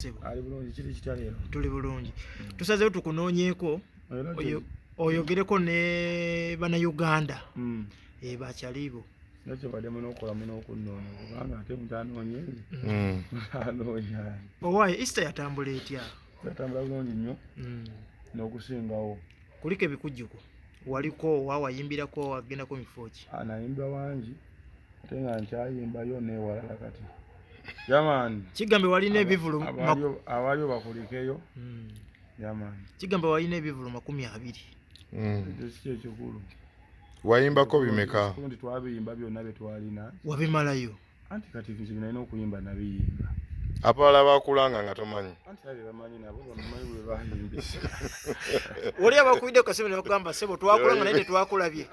Ali bulungi kiri kitaleero. Tuli bulungi. Tusazeewo tukunoonyeeko oyogereko ne bana Uganda. Bakyaliibo. Nakyo bademu n'okola n'okunnoonya kubanga ate mutanoonye. Anoonya. Owaaye Easter yatambula etya? Yatambula bulungi nnyo. N'okusingawo. Kuliko ebikujjuko. Waliko wawayimbirako wagendako mifo ki? Anayimba wangi ate nga nkyayimbayo neewalala kati. Yaman. Kigambe walina ebivulu awaliyo bakulikeyo. Yaman. Kigambe walina ebivulu 20. Ekyo ekikulu. Wayimbako bimeka? Kundi twabiyimba byonna bye twalina. Wabimalayo. Anti kati nze nalina okuyimba nabiyimba. Abalala bakulanga nga tomanyi. Anti ali bamanyi nabo bamanyi bwe bayimbisa. Oli abakuidde kasebe ne bagamba sebo twakulanga naye tetwakulabye.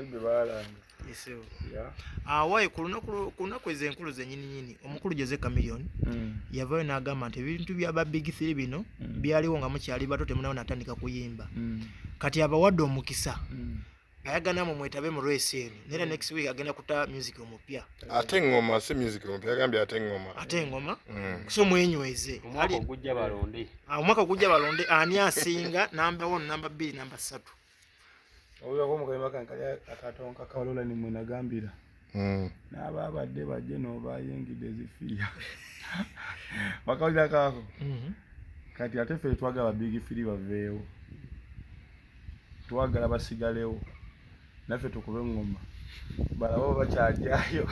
Bwe balanga. Yesewo. Awaye ku lunaku ezenkulu zennyini omukulu Jose Chameleon yavayo n'agamba nti ebintu by'aba Big 3 bino byaliwo nga mukyali bato temunawo natandika kuyimba. Kati abawadde omukisa. Ayagana mu mwetabe mu race eno. Nera next week agenda kuta music omupya. Ate ngoma si music omupya agambye ate ngoma. Ate ngoma. So mwenyweze. Omwaka ogujja balonde. Omwaka ogujja balonde ani asinga number 1, number 2, number 3. Oyo ko mukayima kankali akatonka kawalola ni mwenagambira. N'ababadde bajje n'obayingidde zifiya. Bakawulira kaako. Kati ate ffe twagala Big 3 baveewo. Twagala basigalewo. Naffe tukube ngoma. Balabo bakyajjayo.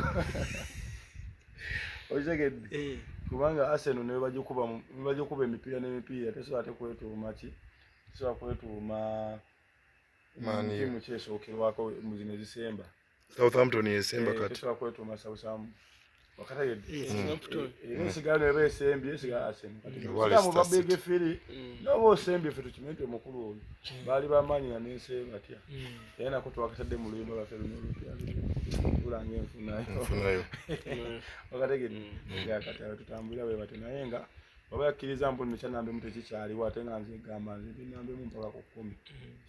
Ojegedde. Kubanga Arsenal ne bajikuba emipiira n'emipiira tesobola ate kwetuuma ki? Tesobola kwetuuma Mani timu kyesookerwako mu zino ezisemba. Southampton yesemba kati. Tesobola kwetuuma Southampton. Wakatayedde. Esigalo eba esembye esigala Arsenal. Kati ba Big 3 n'oba osembye ffe tukimente omukulu oyo. Baali bamanyi nga n'ensemba atya. Era nako twakatadde mu luyimba lwaffe luno olupya. Tulanga enfunayo. Wakategedde. Kati awo tutambulira bwe bati naye nga baba yakkiriza mbu nekyanambe mu tekikyaliwo ate nga nze gamba nze nambe mu mpaka ku 10.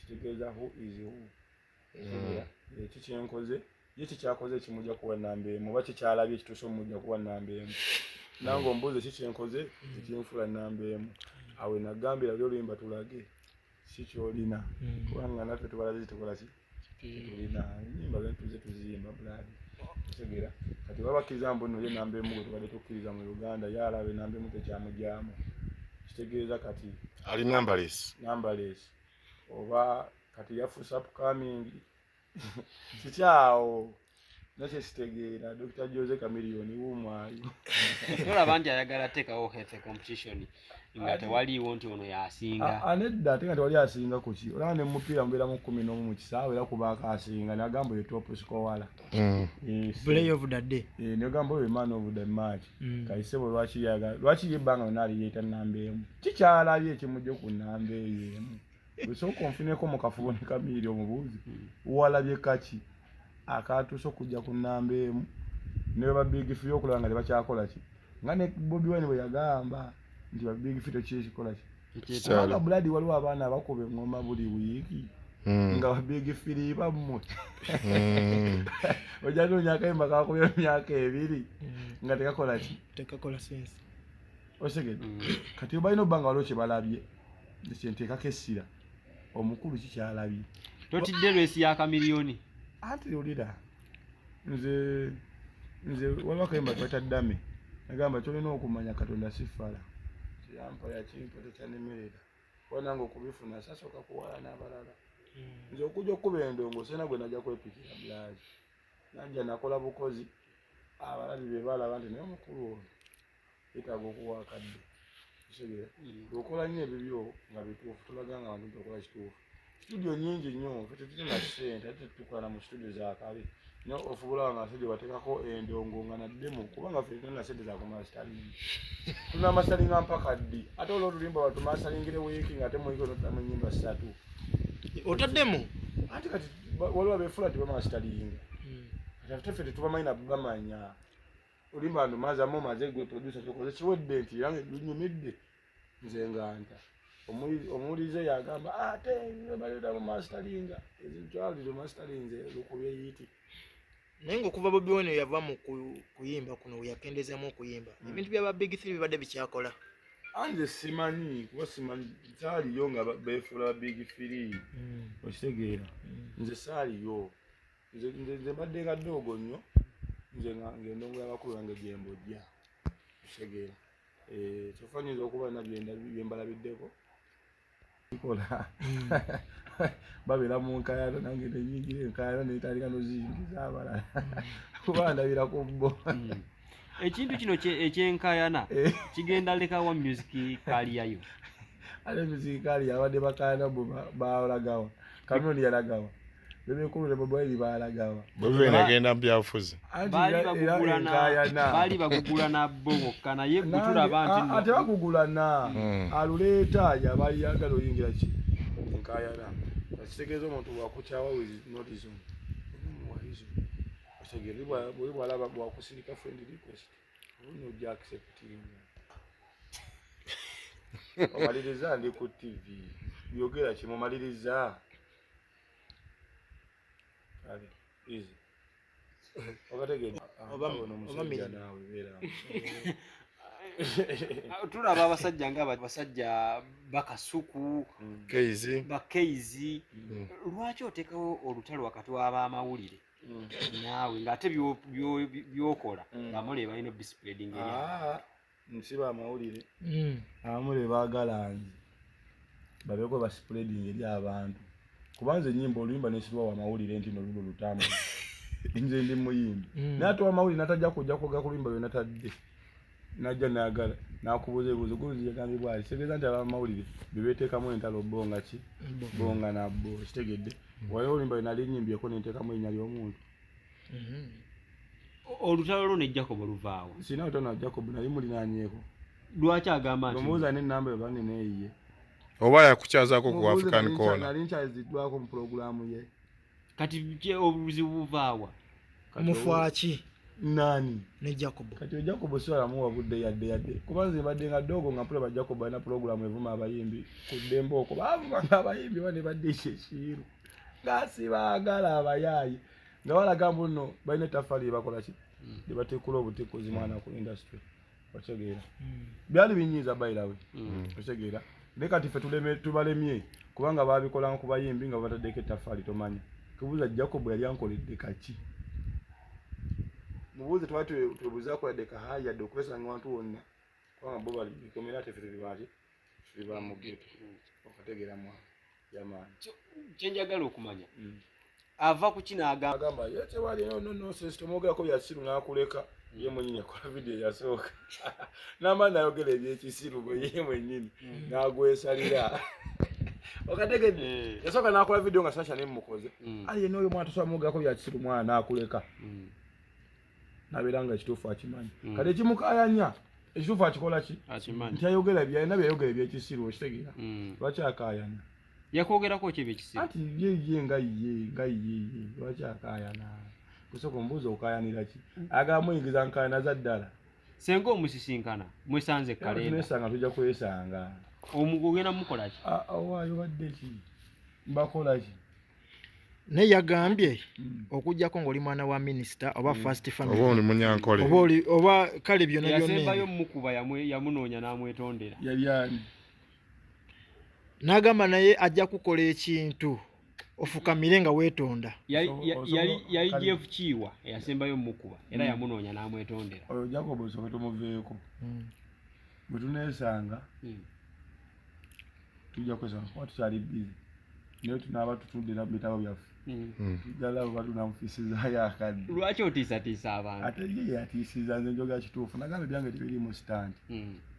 Kitegeeza who is who. Ekyo kyenkoze ye kikyakoze kimujja kuwa nambe mu ba kikyalabye ekituuso mujja kuwa nambe emu. Nange ombuuze kikyenkoze eky'enfula nambe emu. Awe nagambira by'oluyimba tulage si kyolina kubanga naffe tubalaze tukola ki tulina ennyimba zentuze tuziyimba buladi tegera kati babakkiriza mbu nno ye nambe emu gwe tubadde tukkiriza mu Uganda yalabe nambe emu tekyamujjaamu kitegeeza kati Ali numberless oba kati yafuusa upcoming kikyawo nakyo kitegeera Dr. Jose Chameleon wumwayo olaba nti ayagala teekawo health competition nga tewaliiwo nti ono yasinga anedda ate nga tewali asinga ku ki olaba ne mupiira mubeera mu 11 mu kisaawe era kubaako asinga nagamba oyo top scorer play of the day negamba oyo man of the match kayisebo lwaki yebbanga onaali yeeta namba emu kikyalabye ekimujja ku namba eyo emu osooka onfuneko mu kafubo ne Kamiiri omubuuzi walabye kaki akatuusa okujja ku namba emu ne ba Big 3 okulaba nga tebakyakola ki nga ne Bobi Wine bwe yagamba nti ba Big 3 tekikola ki kubanga buladi waliwo abaana abakuba engoma buli wiiki nga ba Big 3 bammwe ojja noonya akayimba kakubya emyaka 2 nga tekakola ki tekakola sense osegedde kati balina obbanga waliwo kye balabye kyenteekako essira omukulu kikyalabye totidde lwesi ya Chameleon anti olira nze waliwo akayimba tweta ddame nagamba kyolina okumanya Katonda sifala kiyampa yakimpa tekyanemerera wananga okubifuna sasooka kuwala n'abalala nze okujja okuba endongo sena gwe najja kwepikira bulaazi najja nakola bukozi abalabi be balaba nti naye omukulu ono yeetaaga okuwa akadde kitegera okola nnyo ebibyo nga bituufu tulaga nga abantu okola kituufu studio nyingi nnyo tetulina ssente ate tukola mu studio za kabi no ofubula nga studio bateekako endongo nga naddemu kubanga ffe tulina ssente za kumasteringi tulina masteringa mpaka ddi ate olw'olulimba batumasteringire wiiki nga ate muiko notamu ennyimba 3 otaddemu anti kati waliwo abeefula tebamasteringa kati ate ffe tetubamanyi nabamanya olimba ndo mazamu maze gwe producer kyokoze kiwedde nti yange lunyumidde nze nganta omulize yagamba ate baleta mu masteringa ezintu ali zo masterinze lukubye yiti naye ng'okuva Bobi Wine yava mu kuyimba kuno we yakendezamu okuyimba ebintu byaba Big 3 bibadde bikyakola anje simanyi kuba simanyi saaliyo nga beefula Big 3 okitegeera nze saaliyo nze mbadde nga ddoogo nnyo nze ngenda omula abakulu bange gye mbojja okitegeera kyofanyiriza okuba byembalabiddeko kola babeera mu nkayana nange nenyingira enkayana netandika nozingiza abalala kuba ndabira ku bo ekintu kino ekyenkayana kigenda lekawa music kaliyayo ale music kaliya abadde bakayana bo balagawa Chameleon yalagawa Bebe kulu ne Bobi Wine balagawa Bobi Wine agenda mbyafuzi bali bagugulana bokka naye gutula abantu ate bagugulana aluleeta yabali yagala oyingira ki enkayana kitegeeza omuntu bwakukyawa notizo muwalizo otegeere bwe bwalaba bwakusirika friend request olunyo ojja acceptinga omaliriza ndi ku TV byogera kimumaliriza ali easy okategedde omusajja naawe beera tulaba abasajja nga basajja bakasuku bakeizi lwaki oteekawo olutalo wakati w'abamawulire naawe ng'ate byokola bamule balina discipline nsiba amawulire abamule baagala nze babeeko baspreading eri abantu kubanza ennyimba oluyimba nesirwa wamawulire nti nolulo lutamu nze ndi muyimbi naye ate wamawulire natajja kujja kwoga ku luyimba lwe natadde najja naagala nakubuuza ebibuuzo guzi yagambibwa ali kitegeeza nti abamawulire bebeteekamu entalo bonga ki bonga nabbo kitegedde waliwo oluyimba lwe nali nyimbyeko nenteekamu erinnya ly'omuntu olutalo lwo ne Jacob luvaawo sina lutalo na Jacob nali mulinaanyeeko lwaki agamba nti omubuuza n'ennamba yo baneneeyiye oba yakukyazaako ku African Corner nali nkyaziddwako mu pulogulaamu ye kati obubuzi buvaawa mufwaki nani ne Jacob kati Jacob siwala muwa budde yadde kubanze mbadde nga dogo nga mpulaba Jacob alina pulogulaamu evuma abayimbi ku ddembe okwo baavuma ng'abayimbi bane badde ekiru nga sibaagala abayaayi nga balaga mbu nno balina ettaffaali lyebakola ki lye bateekula obutekkozi mwana ku industry otegeera byali binyiiza bayirawe otegeera naye kati ffe tubalemye kubanga baabikola ku bayimbi nga bataddeko ettaffaali tomanyi kubuuza Jacob yali ankoledde kaki mubuuze twali twebuuzaako yadde kahayi yadde okwesanga wantu wonna kubanga bo bali bikomera ate ffe tuli bamugeto okategeera mwana yamaani kyenjagala okumanya ava ku kino agamba ye tewali nonsense tomwogerako byasiru n'akuleka ye mwennyini akola vidiyo yasooka n'amaani ayogera ebyekisiru bwe ye mwennyini n'agwesalira okategedde yasooka n'akola vidiyo nga Sasha nemukoze ali yenna oyo mwana tosobola mwogerako byakisiru mwana n'akuleka nabeera nga ekituufu akimanyi kati ekimukayanya ekituufu akikola ki nti ayogera byalina byayogera ebyekisiru okitegeera lwaki akayana yakwogerako ki ebyekisiru ati ye nga ye lwaki akayana kusooka omubuuza okayanira ki agamuyingiza nkayana za ddala senga omusisinkana mwesanze kalenda nesanga tujja kwesanga omugogenda mukola ki waayo badde ki bakola ki naye yagambye okujjako ng'oli mwana wa minisita oba first family oba oli munyankole oba kale byonna yasembayo mukuba yamunoonya n'amwetondera yali ani n'agamba naye ajja kukola ekintu ofukamire nga weetonda yali Jeff Kiwa eyasembayo mukuba era yamunoonya n'amwetondera oyo Jacob osooke tumuveeko bwe tuneesanga tujja kwesanga kuba tukyali bizi naye tunaaba tutudde n'ebitabo byaffe tujjala oba tunamufiisizaayo akadde lwaki otiisatiisa abantu ate ye yatiisiza nze njogera kituufu nagamba ebyange tebiri mu sitandi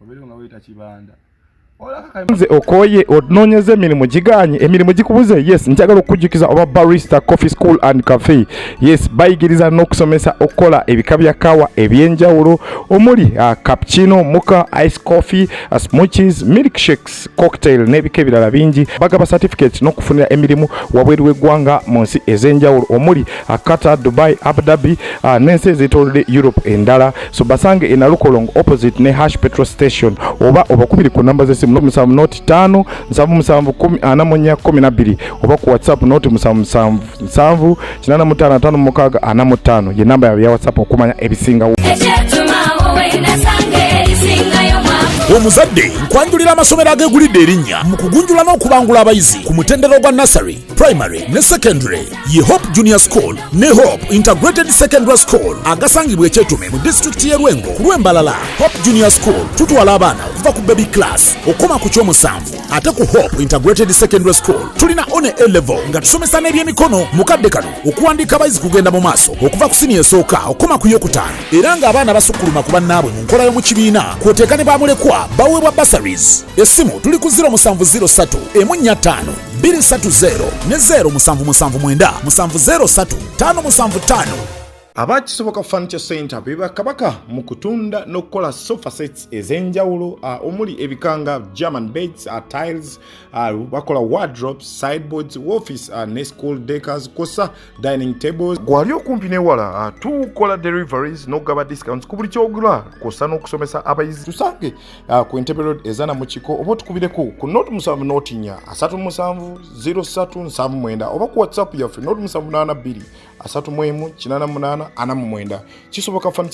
obeerewo nga weyita kibanda nze okoye onoonyeza emirimu giganye emirimu gikubuze yes njagala okujjukiza oba barista coffee school and cafe yes bayigiriza n'okusomesa okukola ebika bya kawa ebyenjawulo omuli cappuccino muka ice coffee smoothies milkshakes cocktail n'ebika ebirala bingi bagaba certificate n'okufunira emirimu wabweru w'eggwanga mu nsi ez'enjawulo omuli Qatar, Dubai, Abu Dhabi n'ensi ez'etoolodde Europe endala so basange e Nalukolongo opposite ne Hash petrol station oba obakubiri ku namba ze SMS noti 5 7 oba ku WhatsApp noti 7 855 ye namba ya WhatsApp okumanya ebisingawo. Omuzadde nkwanjulira amasomero agegulidde erinnya mu kugunjula n'okubangula abayizi ku mutendera gwa nursery, primary ne secondary ye Hope Junior School ne Hope Integrated Secondary School agasangibwa Ekyetume mu district y'e Lwengo ku Lwembalala. Hope Junior School tutwala abaana okuva ku baby class okoma ku kyomusanvu, ate ku Hope Integrated Secondary School tulina one A level nga tusomesa n'ebyemikono mu kadde kano okuwandiika abayizi kugenda mu maaso okuva ku senior esooka okoma ku yokutaano, era ng'abaana basukkuluma ku bannaabwe mu nkola y'omu kibiina kwoteeka ne bamulekwa baweebwa bursaries. Essimu tuli ku 0703 145 230 ne 0779 703 575. Abakisoboka Furniture Center beba kabaka mu kutunda n'okukola sofa sets ez'enjawulo omuli ebikanga German beds, tiles, bakola wardrobes, sideboards, office ne school decors, kosa dining tables. Gwali okumpi n'ewala tukola deliveries n'ogaba discounts ku buli kyogula, kosa n'okusomesa abayizi. Tusange ku Entebbe Road ezana mu kiko oba tukubireko ku note 7 note 4 37 0379 oba ku WhatsApp yaffe note 782 338 ana mu mwenda. Kisoboka Furniture